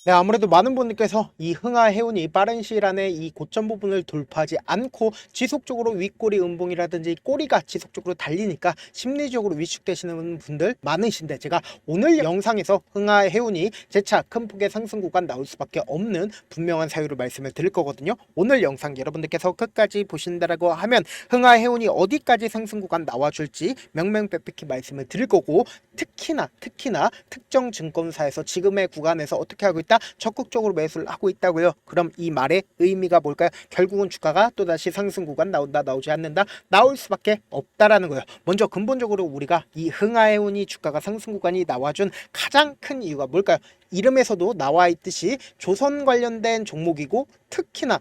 네, 아무래도 많은 분들께서 이 흥하해운이 빠른 시일 안에 이 고점 부분을 돌파하지 않고 지속적으로 윗꼬리 음봉이라든지 꼬리가 지속적으로 달리니까 심리적으로 위축되시는 분들 많으신데, 제가 오늘 영상에서 흥하해운이 재차 큰 폭의 상승 구간 나올 수밖에 없는 분명한 사유를 말씀을 드릴 거거든요. 오늘 영상 여러분들께서 끝까지 보신다라고 하면 흥하해운이 어디까지 상승 구간 나와줄지 명명백백히 말씀을 드릴 거고, 특히나 특정 증권사에서 지금의 구간에서 어떻게 하고 있다, 적극적으로 매수를 하고 있다고요. 그럼 이 말의 의미가 뭘까요? 결국은 주가가 또다시 상승 구간 나온다, 나오지 않는다, 나올 수밖에 없다라는 거예요. 먼저 근본적으로 우리가 이 흥하해운이 주가가 상승 구간이 나와준 가장 큰 이유가 뭘까요? 이름에서도 나와 있듯이 조선 관련된 종목이고, 특히나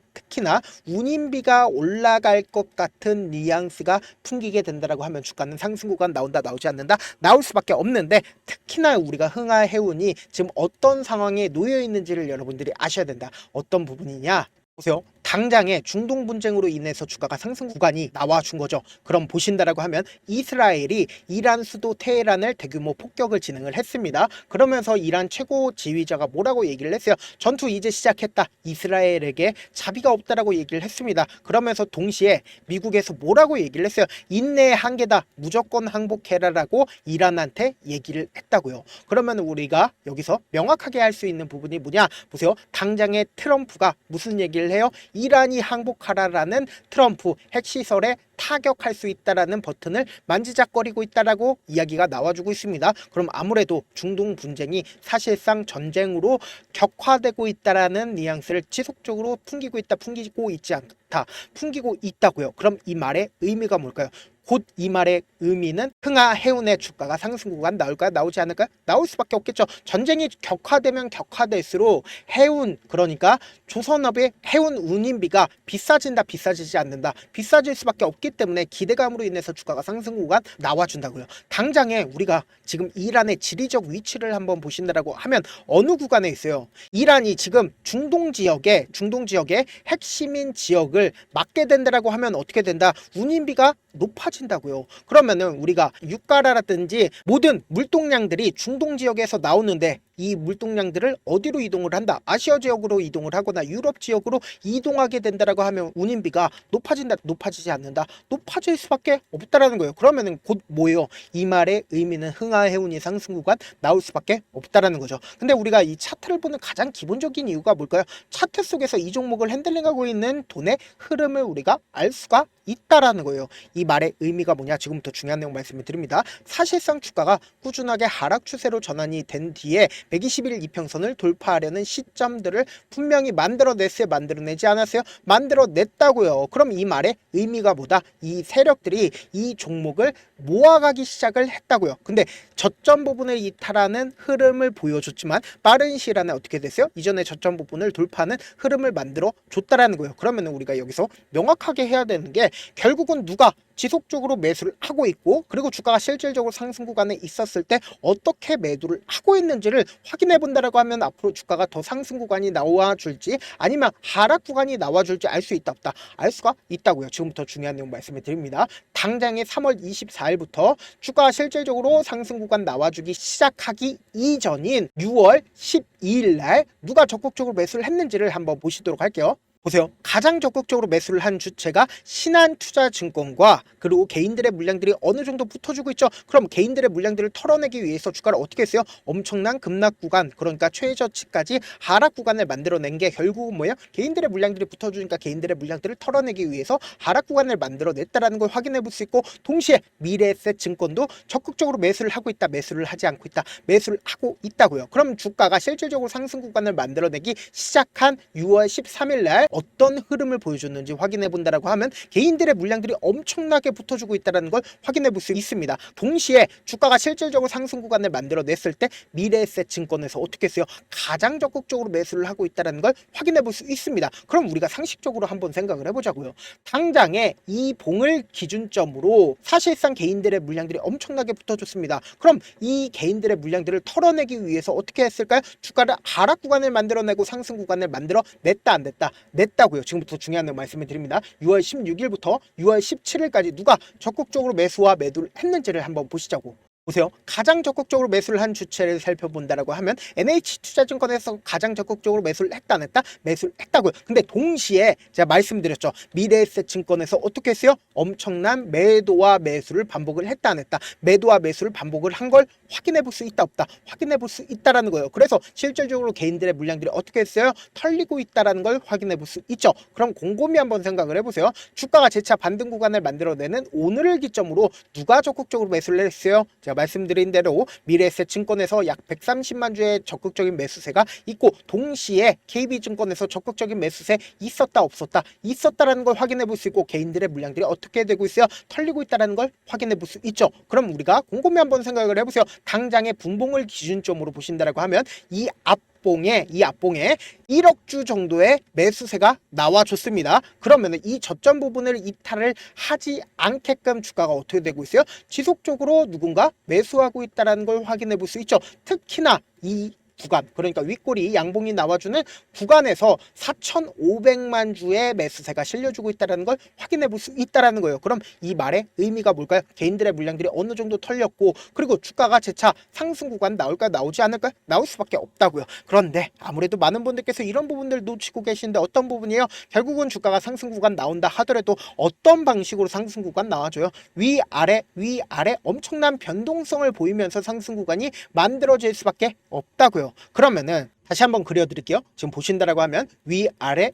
운임비가 올라갈 것 같은 뉘앙스가 풍기게 된다라고 하면 주가는 상승 구간 나온다, 나오지 않는다, 나올 수밖에 없는데, 특히나 우리가 흥하해운이 지금 어떤 상황에 놓여 있는지를 여러분들이 아셔야 된다. 어떤 부분이냐? 보세요. 당장에 중동 분쟁으로 인해서 주가가 상승 구간이 나와준 거죠. 그럼 보신다라고 하면 이스라엘이 이란 수도 테헤란을 대규모 폭격을 진행을 했습니다. 그러면서 이란 최고 지휘자가 뭐라고 얘기를 했어요? 전투 이제 시작했다, 이스라엘에게 자비가 없다라고 얘기를 했습니다. 그러면서 동시에 미국에서 뭐라고 얘기를 했어요? 인내의 한계다, 무조건 항복해라라고 이란한테 얘기를 했다고요. 그러면 우리가 여기서 명확하게 할 수 있는 부분이 뭐냐? 보세요. 당장에 트럼프가 무슨 얘기를 해요? 이란이 항복하라라는 트럼프 핵시설에 타격할 수 있다라는 버튼을 만지작거리고 있다라고 이야기가 나와주고 있습니다. 그럼 아무래도 중동 분쟁이 사실상 전쟁으로 격화되고 있다라는 뉘앙스를 지속적으로 풍기고 있지 않다, 풍기고 있다고요. 그럼 이 말의 의미가 뭘까요? 곧 이 말의 의미는 흥하해운의 주가가 상승 구간 나올까요? 나오지 않을까요? 나올 수밖에 없겠죠. 전쟁이 격화되면 격화될수록 해운, 그러니까 조선업의 해운 운임비가 비싸지지 않는다, 비싸질 수밖에 없기 때문에 기대감으로 인해서 주가가 상승 구간 나와준다고요. 당장에 우리가 지금 이란의 지리적 위치를 한번 보신다라고 하면 어느 구간에 있어요? 이란이 지금 중동 지역의 핵심인 지역을 막게 된다라고 하면 어떻게 된다? 운임비가 높아진다고요. 그러면은 우리가 유가라든지 모든 물동량들이 중동 지역에서 나오는데, 이 물동량들을 어디로 이동을 한다? 아시아 지역으로 이동을 하거나 유럽 지역으로 이동하게 된다라고 하면 운임비가 높아진다, 높아지지 않는다, 높아질 수밖에 없다라는 거예요. 그러면은 곧 뭐예요? 이 말의 의미는 흥하해운이 상승 구간 나올 수밖에 없다라는 거죠. 근데 우리가 이 차트를 보는 가장 기본적인 이유가 뭘까요? 차트 속에서 이 종목을 핸들링하고 있는 돈의 흐름을 우리가 알 수가 있다라는 거예요. 이 말의 의미가 뭐냐? 지금부터 중요한 내용 말씀을 드립니다. 사실상 주가가 꾸준하게 하락 추세로 전환이 된 뒤에 120일 이평선을 돌파하려는 시점들을 분명히 만들어냈어요? 만들어내지 않았어요? 만들어냈다고요. 그럼 이 말의 의미가 뭐다? 이 세력들이 이 종목을 모아가기 시작을 했다고요. 근데 저점 부분을 이탈하는 흐름을 보여줬지만 빠른 시일 안에 어떻게 됐어요? 이전에 저점 부분을 돌파하는 흐름을 만들어 줬다라는 거예요. 그러면 우리가 여기서 명확하게 해야 되는 게, 결국은 누가 지속적으로 매수를 하고 있고, 그리고 주가가 실질적으로 상승 구간에 있었을 때 어떻게 매도를 하고 있는지를 확인해 본다라고 하면 앞으로 주가가 더 상승 구간이 나와 줄지 아니면 하락 구간이 나와 줄지 알 수 있다, 없다? 알 수가 있다고요. 지금부터 중요한 내용 말씀을 드립니다. 당장에 3월 24일부터 주가가 실질적으로 상승 구간 나와주기 시작하기 이전인 6월 12일 날 누가 적극적으로 매수를 했는지를 한번 보시도록 할게요. 보세요. 가장 적극적으로 매수를 한 주체가 신한투자증권과, 그리고 개인들의 물량들이 어느 정도 붙어주고 있죠. 그럼 개인들의 물량들을 털어내기 위해서 주가를 어떻게 했어요? 엄청난 급락 구간, 그러니까 최저치까지 하락 구간을 만들어낸 게 결국은 뭐예요? 개인들의 물량들이 붙어주니까 개인들의 물량들을 털어내기 위해서 하락 구간을 만들어냈다라는 걸 확인해 볼 수 있고, 동시에 미래에셋 증권도 적극적으로 매수를 하고 있다, 매수를 하지 않고 있다, 매수를 하고 있다고요. 그럼 주가가 실질적으로 상승 구간을 만들어내기 시작한 6월 13일 날 어떤 흐름을 보여줬는지 확인해 본다라고 하면 개인들의 물량들이 엄청나게 붙어주고 있다는 걸 확인해 볼 수 있습니다. 동시에 주가가 실질적으로 상승 구간을 만들어냈을 때 미래에셋 증권에서 어떻게 했어요? 가장 적극적으로 매수를 하고 있다는 걸 확인해 볼 수 있습니다. 그럼 우리가 상식적으로 한번 생각을 해보자고요. 당장에 이 봉을 기준점으로 사실상 개인들의 물량들이 엄청나게 붙어줬습니다. 그럼 이 개인들의 물량들을 털어내기 위해서 어떻게 했을까요? 주가를 하락 구간을 만들어내고 상승 구간을 만들어냈다, 안 됐다? 냈다고요. 지금부터 중요한 내용 말씀을 드립니다. 6월 16일부터 6월 17일까지 누가 적극적으로 매수와 매도를 했는지를 한번 보시자고. 보세요. 가장 적극적으로 매수를 한 주체를 살펴본다라고 하면 NH투자증권에서 가장 적극적으로 매수를 했다 안 했다? 매수를 했다고요. 근데 동시에 제가 말씀드렸죠. 미래에셋증권에서 어떻게 했어요? 엄청난 매도와 매수를 반복을 했다 안 했다? 매도와 매수를 반복을 한 걸 확인해 볼 수 있다 없다? 확인해 볼 수 있다라는 거예요. 그래서 실질적으로 개인들의 물량들이 어떻게 했어요? 털리고 있다라는 걸 확인해 볼 수 있죠. 그럼 곰곰이 한번 생각을 해보세요. 주가가 재차 반등 구간을 만들어내는 오늘을 기점으로 누가 적극적으로 매수를 했어요? 제가 말씀드린 대로 미래에셋증권에서 약 130만 주의 적극적인 매수세가 있고 동시에 KB증권에서 적극적인 매수세 있었다 없었다? 있었다라는 걸 확인해 볼 수 있고 개인들의 물량들이 어떻게 되고 있어요? 털리고 있다라는 걸 확인해 볼 수 있죠. 그럼 우리가 곰곰이 한번 생각을 해보세요. 당장의 분봉을 기준점으로 보신다라고 하면 이 앞봉에 1억 주 정도의 매수세가 나와줬습니다. 그러면 이 저점 부분을 이탈을 하지 않게끔 주가가 어떻게 되고 있어요? 지속적으로 누군가 매수하고 있다는 걸 확인해 볼 수 있죠. 특히나 이 구간, 그러니까 윗꼬리 양봉이 나와주는 구간에서 4,500만 주의 매수세가 실려주고 있다는 걸 확인해 볼 수 있다는 거예요. 그럼 이 말의 의미가 뭘까요? 개인들의 물량들이 어느 정도 털렸고 그리고 주가가 재차 상승 구간 나올까요? 나오지 않을까요? 나올 수밖에 없다고요. 그런데 아무래도 많은 분들께서 이런 부분들 놓치고 계신데 어떤 부분이에요? 결국은 주가가 상승 구간 나온다 하더라도 어떤 방식으로 상승 구간 나와줘요? 위아래 엄청난 변동성을 보이면서 상승 구간이 만들어질 수밖에 없다고요. 그러면은 다시 한번 그려드릴게요. 지금 보신다라고 하면 위아래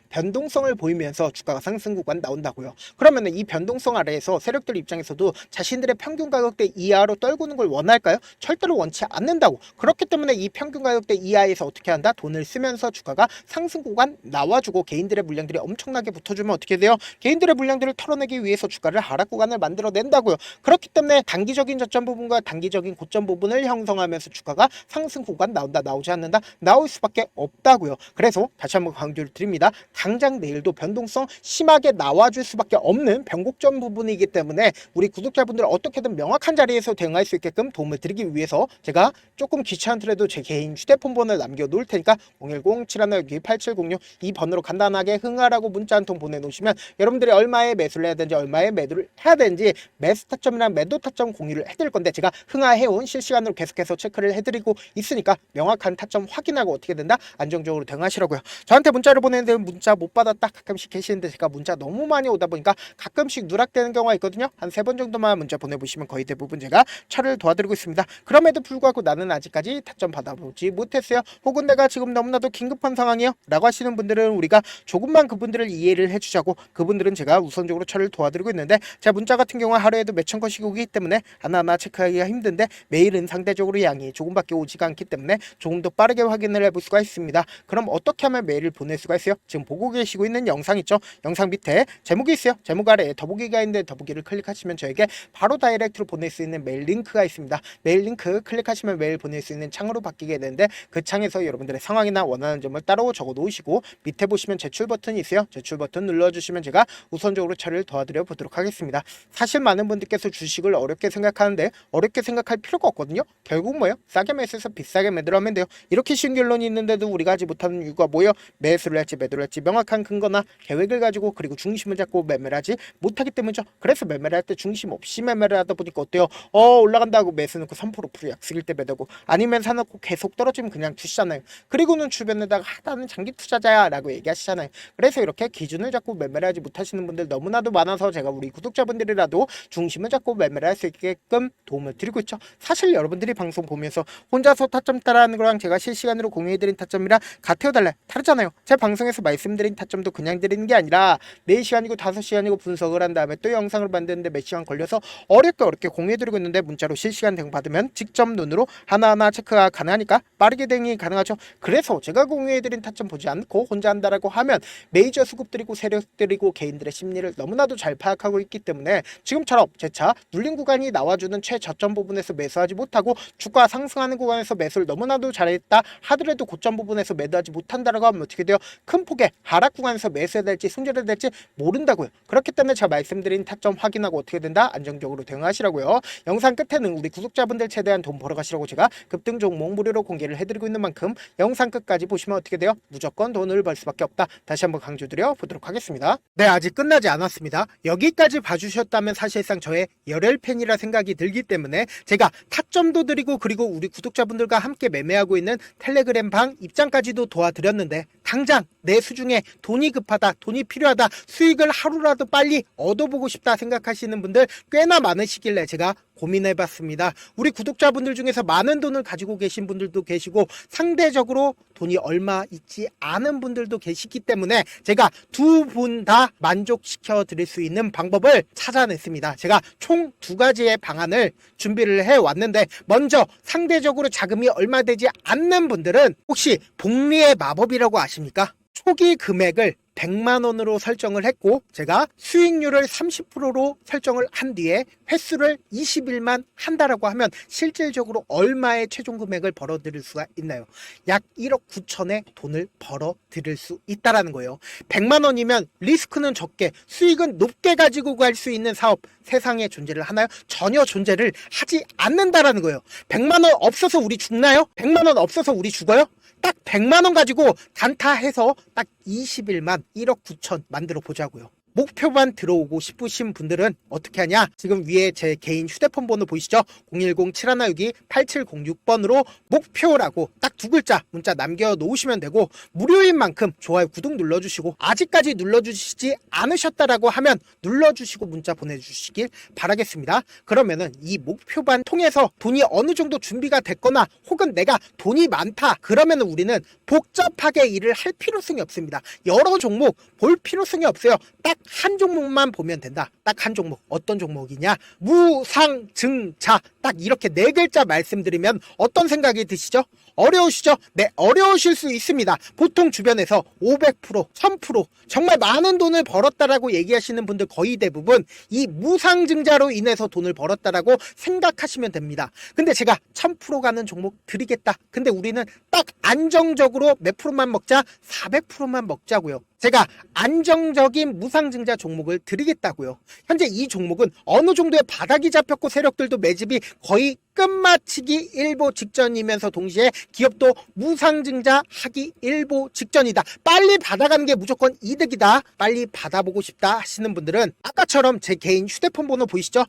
변동성을 보이면서 주가가 상승 구간 나온다고요. 그러면은 이 변동성 아래에서 세력들 입장에서도 자신들의 평균 가격대 이하로 떨구는 걸 원할까요? 절대로 원치 않는다고. 그렇기 때문에 이 평균 가격대 이하에서 어떻게 한다? 돈을 쓰면서 주가가 상승 구간 나와주고 개인들의 물량들이 엄청나게 붙어주면 어떻게 돼요? 개인들의 물량들을 털어내기 위해서 주가를 하락 구간을 만들어낸다고요. 그렇기 때문에 단기적인 저점 부분과 단기적인 고점 부분을 형성하면서 주가가 상승 구간 나온다 나오지 않는다? 나올 수밖에 없다고요. 그래서 다시 한번 강조를 드립니다. 당장 내일도 변동성 심하게 나와줄 수밖에 없는 변곡점 부분이기 때문에 우리 구독자분들 어떻게든 명확한 자리에서 대응할 수 있게끔 도움을 드리기 위해서 제가 조금 귀찮더라도 제 개인 휴대폰 번호를 남겨놓을 테니까 010-7162-8706 이 번호로 간단하게 흥하라고 문자 한 통 보내놓으시면 여러분들이 얼마에 매수를 해야 되는지 얼마에 매도를 해야 되는지 매수 타점이랑 매도 타점 공유를 해드릴 건데 제가 흥하해온 실시간으로 계속해서 체크를 해드리고 있으니까 명확한 타점 확인하고 어떻게 된다? 안정적으로 대응하시라고요. 저한테 문자를 보내는데 문자 못 받았다 가끔씩 계시는데 제가 문자 너무 많이 오다 보니까 가끔씩 누락되는 경우가 있거든요. 한 3번 정도만 문자 보내보시면 거의 대부분 제가 처리를 도와드리고 있습니다. 그럼에도 불구하고 나는 아직까지 타점 받아보지 못했어요. 혹은 내가 지금 너무나도 긴급한 상황이요 라고 하시는 분들은 우리가 조금만 그분들을 이해를 해주자고 그분들은 제가 우선적으로 처리를 도와드리고 있는데 제 문자 같은 경우 하루에도 몇천 건씩 오기 때문에 하나하나 체크하기가 힘든데 매일은 상대적으로 양이 조금밖에 오지가 않기 때문에 조금 더 빠르게 확인을 해볼 수가 있습니다. 그럼 어떻게 하면 메일을 보낼 수가 있어요? 지금 보고 계시고 있는 영상 있죠? 영상 밑에 제목이 있어요. 제목 아래에 더보기가 있는데 더보기를 클릭하시면 저에게 바로 다이렉트로 보낼 수 있는 메일 링크가 있습니다. 메일 링크 클릭하시면 메일 보낼 수 있는 창으로 바뀌게 되는데 그 창에서 여러분들의 상황이나 원하는 점을 따로 적어 놓으시고 밑에 보시면 제출 버튼이 있어요. 제출 버튼 눌러주시면 제가 우선적으로 처리를 도와드려 보도록 하겠습니다. 사실 많은 분들께서 주식을 어렵게 생각하는데 어렵게 생각할 필요가 없거든요. 결국 뭐예요? 싸게 매수해서 비싸게 매도하면 돼요. 이렇게 쉬운 결론이 있는데도 우리가 하지 못하는 이유가 뭐예요? 매수를 할지 매도를 할지 명확한 근거나 계획을 가지고 그리고 중심을 잡고 매매를 하지 못하기 때문이죠. 그래서 매매를 할 때 중심 없이 매매를 하다 보니까 어때요? 올라간다고 매수 넣고 3% 프로 약속일 때 매도고 아니면 사놓고 계속 떨어지면 그냥 두시잖아요. 그리고는 주변에다가 나는 장기 투자자야 라고 얘기하시잖아요. 그래서 이렇게 기준을 잡고 매매를 하지 못하시는 분들 너무나도 많아서 제가 우리 구독자분들이라도 중심을 잡고 매매를 할 수 있게끔 도움을 드리고 있죠. 사실 여러분들이 방송 보면서 혼자서 타점 따라하는 거랑 제가 실시간으로 공유해드린 타점이랑 같아요 달라요? 다르잖아요. 제 방송에서 말씀드린 타점도 그냥 드리는 게 아니라 4시간이고 5시간이고 분석을 한 다음에 또 영상을 만드는데 몇 시간 걸려서 어렵게 공유해드리고 있는데 문자로 실시간 대응 받으면 직접 눈으로 하나하나 체크가 가능하니까 빠르게 대응이 가능하죠. 그래서 제가 공유해드린 타점 보지 않고 혼자 한다라고 하면 메이저 수급들이고 세력들이고 개인들의 심리를 너무나도 잘 파악하고 있기 때문에 지금처럼 재차 눌린 구간이 나와주는 최저점 부분에서 매수하지 못하고 주가 상승하는 구간에서 매수를 너무나도 잘했다 하더라도 고점 부분에서 매도하지 못한다라고 하면 어떻게 돼요? 큰 큰 폭의 하락 구간에서 매수해야 될지 손절해야 될지 모른다고요. 그렇기 때문에 제가 말씀드린 타점 확인하고 어떻게 된다? 안정적으로 대응하시라고요. 영상 끝에는 우리 구독자분들 최대한 돈 벌어가시라고 제가 급등 종목 무료로 공개를 해드리고 있는 만큼 영상 끝까지 보시면 어떻게 돼요? 무조건 돈을 벌 수밖에 없다. 다시 한번 강조드려 보도록 하겠습니다. 네, 아직 끝나지 않았습니다. 여기까지 봐주셨다면 사실상 저의 열혈팬이라 생각이 들기 때문에 제가 타점도 드리고 그리고 우리 구독자분들과 함께 매매하고 있는 텔레그램 방 입장까지도 도와드렸는데 당장 내 수중에 돈이 급하다, 돈이 필요하다, 수익을 하루라도 빨리 얻어보고 싶다 생각하시는 분들 꽤나 많으시길래 제가 고민해봤습니다. 우리 구독자분들 중에서 많은 돈을 가지고 계신 분들도 계시고 상대적으로 돈이 얼마 있지 않은 분들도 계시기 때문에 제가 두 분 다 만족시켜 드릴 수 있는 방법을 찾아냈습니다. 제가 총 두 가지의 방안을 준비를 해왔는데 먼저 상대적으로 자금이 얼마 되지 않는 분들은 혹시 복리의 마법이라고 아십니까? 초기 금액을 100만원으로 설정을 했고 제가 수익률을 30%로 설정을 한 뒤에 횟수를 20일만 한다라고 하면 실질적으로 얼마의 최종 금액을 벌어들일 수가 있나요? 약 1억 9천의 돈을 벌어들일 수 있다라는 거예요. 100만원이면 리스크는 적게 수익은 높게 가지고 갈 수 있는 사업 세상에 존재를 하나요? 전혀 존재를 하지 않는다라는 거예요. 100만원 없어서 우리 죽나요? 100만원 없어서 우리 죽어요? 딱 100만원 가지고 단타해서 딱 20일만 1억 9천 만들어 보자고요. 목표만 들어오고 싶으신 분들은 어떻게 하냐? 지금 위에 제 개인 휴대폰 번호 보이시죠? 010-7162-8706번으로 목표라고 딱 두 글자 문자 남겨놓으시면 되고 무료인 만큼 좋아요, 구독 눌러주시고 아직까지 눌러주시지 않으셨다라고 하면 눌러주시고 문자 보내주시길 바라겠습니다. 그러면은 이 목표반 통해서 돈이 어느 정도 준비가 됐거나 혹은 내가 돈이 많다 그러면은 우리는 복잡하게 일을 할 필요성이 없습니다. 여러 종목 볼 필요성이 없어요. 딱 한 종목만 보면 된다. 딱 한 종목. 어떤 종목이냐? 무상증자. 딱 이렇게 네 글자 말씀드리면 어떤 생각이 드시죠? 어려우시죠? 네, 어려우실 수 있습니다. 보통 주변에서 500%, 1000% 정말 많은 돈을 벌었다라고 얘기하시는 분들 거의 대부분 이 무상증자로 인해서 돈을 벌었다라고 생각하시면 됩니다. 근데 제가 1000% 가는 종목 드리겠다. 근데 우리는 딱 안정적으로 몇 프로만 먹자? 400%만 먹자고요. 제가 안정적인 무상증자 종목을 드리겠다고요. 현재 이 종목은 어느 정도의 바닥이 잡혔고 세력들도 매집이 거의 끝마치기 일보 직전이면서 동시에 기업도 무상증자 하기 일보 직전이다. 빨리 받아가는 게 무조건 이득이다. 빨리 받아보고 싶다 하시는 분들은 아까처럼 제 개인 휴대폰 번호 보이시죠?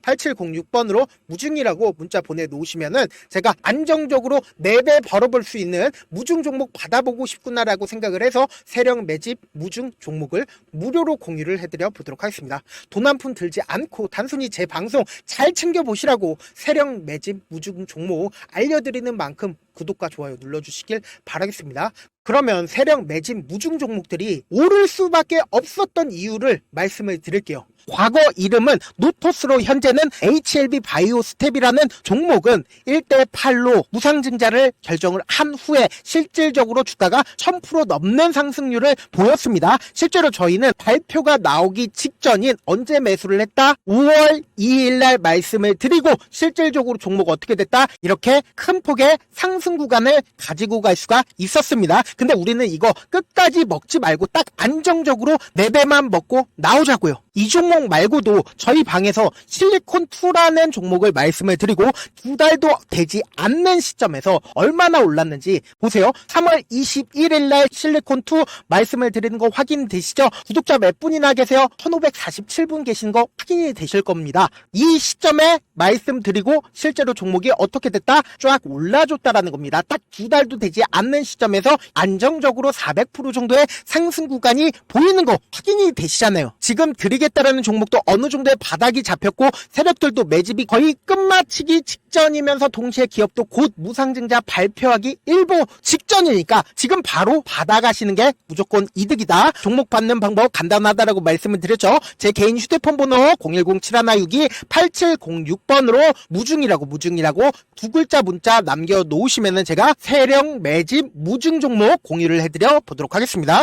010-7162-8706번으로 무중이라고 문자 보내놓으시면은 제가 안정적으로 4배 벌어볼 수 있는 무중 종목 받아보고 싶구나라고 생각을 해서 세력 매집 무중 종목을 무료로 공유를 해드려 보도록 하겠습니다. 돈 한 푼 들지 않고 단순히 제 방송 잘 챙겨보시라고 세력 매집 무중 종목 알려드리는 만큼 구독과 좋아요 눌러주시길 바라겠습니다. 그러면 세력 매집 무중 종목들이 오를 수밖에 없었던 이유를 말씀을 드릴게요. 과거 이름은 노토스로 현재는 HLB 바이오 스텝이라는 종목은 1대8로 무상증자를 결정을 한 후에 실질적으로 주가가 1000% 넘는 상승률을 보였습니다. 실제로 저희는 발표가 나오기 직전인 언제 매수를 했다? 5월 2일날 말씀을 드리고 실질적으로 종목 어떻게 됐다? 이렇게 큰 폭의 상승 구간을 가지고 갈 수가 있었습니다. 근데 우리는 이거 끝까지 먹지 말고 딱 안정적으로 4배만 먹고 나오자고요. 이 종목 말고도 저희 방에서 실리콘2라는 종목을 말씀을 드리고 2달도 되지 않는 시점에서 얼마나 올랐는지 보세요. 3월 21일 날 실리콘2 말씀을 드리는 거 확인되시죠? 구독자 몇 분이나 계세요? 1547분 계신 거 확인이 되실 겁니다. 이 시점에 말씀드리고 실제로 종목이 어떻게 됐다? 쫙 올라줬다라는 겁니다. 딱 2달도 되지 않는 시점에서 안정적으로 400% 정도의 상승 구간이 보이는 거 확인이 되시잖아요. 지금 드리겠다라는 종목도 어느 정도의 바닥이 잡혔고 세력들도 매집이 거의 끝마치기 직전이면서 동시에 기업도 곧 무상증자 발표하기 일보 직전이니까 지금 바로 받아가시는 게 무조건 이득이다. 종목 받는 방법 간단하다라고 말씀을 드렸죠. 제 개인 휴대폰 번호 010-7162-8706번으로 무중이라고 두 글자 문자 남겨놓으시면은 제가 세력 매집 무중 종목 공유를 해드려 보도록 하겠습니다.